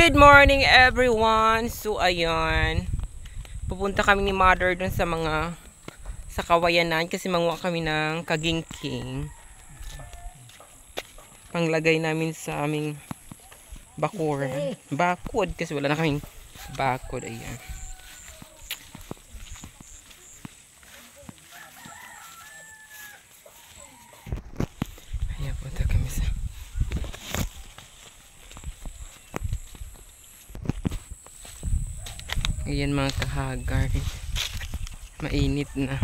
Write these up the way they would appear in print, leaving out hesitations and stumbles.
Good morning everyone. So ayun, pupunta kami ni Mother dun sa kawayanan kasi manguha kami ng kagingking. Panglagay namin sa aming bakuran. Bakod kasi wala na kaming bakod. Ayan. Ayan, punta kami sa ayan mga kahagar. Mainit na.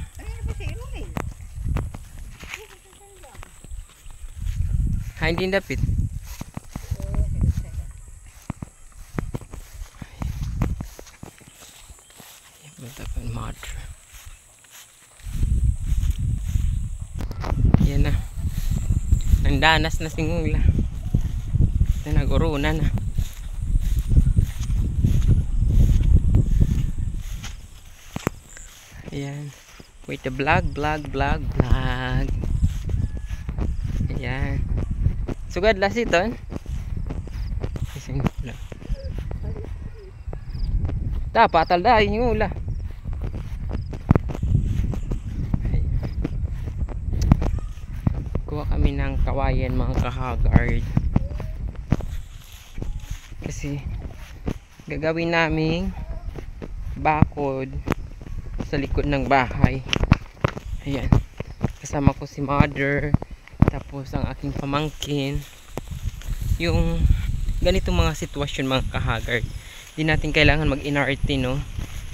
Ha, hindi dapit. Ayan, punta pa ni Mother. Ayan na. Nandanas na singula. Naguruna na. Ayan. Wait, the vlog. Ayan. Sugad lasi ton. Ta patal dai yung ula. Kuha kami ng kawayan mga kahagard. Kasi gagawin naming bakod sa likod ng bahay. Ayan. Kasama ko si Mother. Tapos ang aking pamangkin. Yung ganitong mga sitwasyon mga kahagard. Di natin kailangan mag-inarte, no?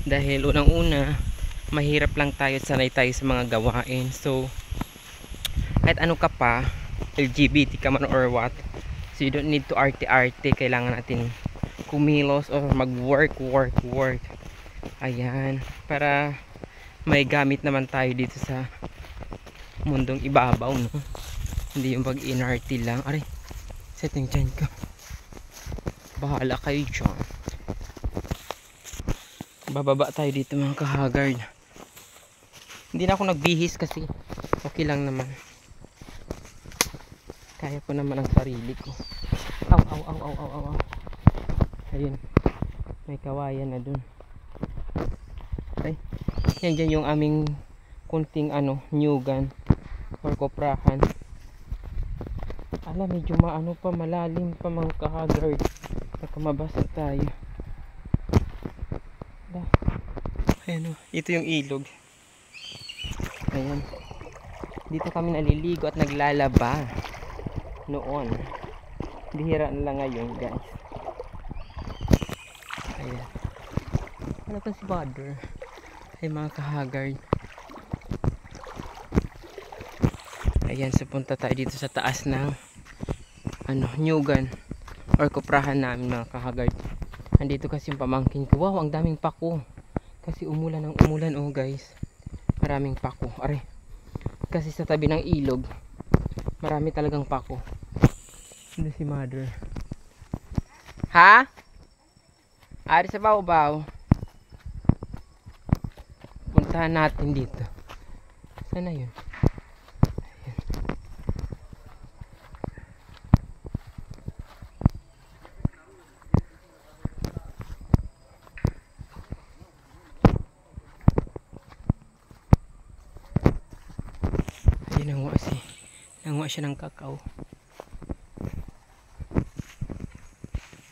Dahil unang-una, mahirap lang tayo, sanay tayo sa mga gawain. So, kahit ano ka pa, LGBT ka man or what, so you don't need to arte-arte. Kailangan natin kumilos or mag-work. Ayan. Para may gamit naman tayo dito sa mundong ibabaw, no? Hindi yung pag-inarte lang. Aray, setting dyan ka. Bahala kayo dyan. Bababa tayo dito mga kahagard. Hindi na ako nagbihis kasi okay lang naman. Kaya ko naman ang sarili ko. Aw. Ayun. May kawayan na dun. Ay. Yan dyan yung aming kunting nyugan or koprahan. Alam, medyo pa, malalim pa mga kahagard. Baka mabasa tayo. Ayan o, ito yung ilog. Ayan. Dito kami naliligo at naglalaba noon. Bihira na lang ngayon, guys. Ayan. Ano pa si Mother? Ay mga kahagard. Ayan, so punta tayo dito sa taas ng nyugan or kuprahan namin mga kahagard. Andito kasi yung pamangkin ko. Wow, ang daming pako. Kasi umulan oh guys. Maraming pako. Are. Kasi sa tabi ng ilog, marami talagang pako. Ano si Mother? Ha? Ari sa baw-baw. Puntahan natin dito. Sana yun? Ayan. Nanguha siya ng kakao.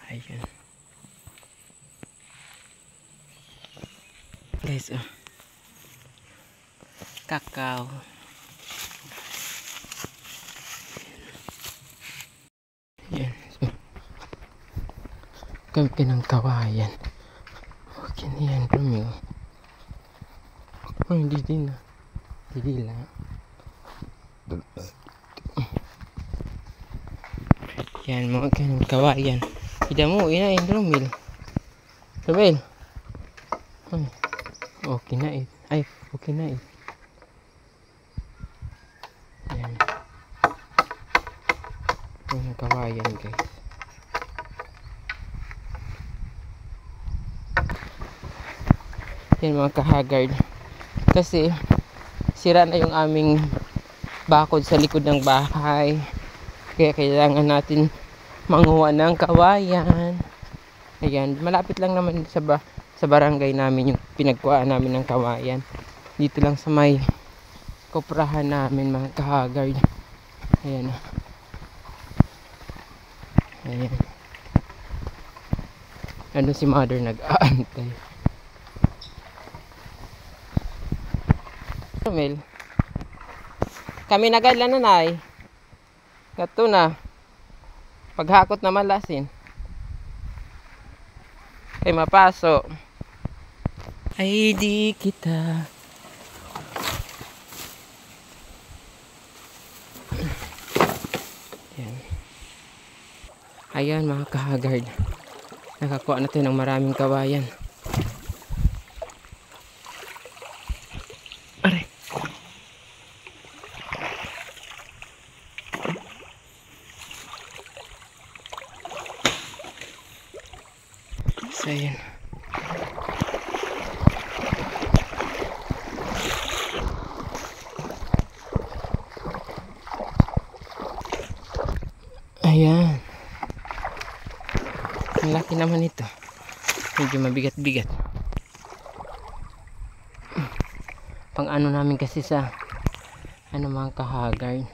Ayan. Guys, kakao. Ayan. So, kami ng kawayan. Okay na yan, Romeo. Oh, hindi din na. Hindi lang. Yan, mga ganang kawayan. Ida mo, inain, Romel. Romel. Okay na eh. Ay, okay na eh. Yan. Mga kawayan, guys. Yan mga kahagard. Kasi sira na yung aming bakod sa likod ng bahay. Kaya kailangan natin manguha ng kawayan. Ayan, malapit lang naman sa barangay namin yung pinagkuhaan namin ng kawayan. Dito lang sa may koprahan namin mga kahagard. Ayan. Ayan. Ano si mother nag-aantay. Mel, kami nagadla na nay. Gato na. Paghakot na malasin. Kay mapaso. Ay di kita. Ayan. Ayan mga kahagard. Nakakuha na tayo ng maraming kawayan. Aray. So ayan. Ayan. Ang laki naman ito. Medyo mabigat-bigat. Pang ano namin kasi sa ano mga kahagard.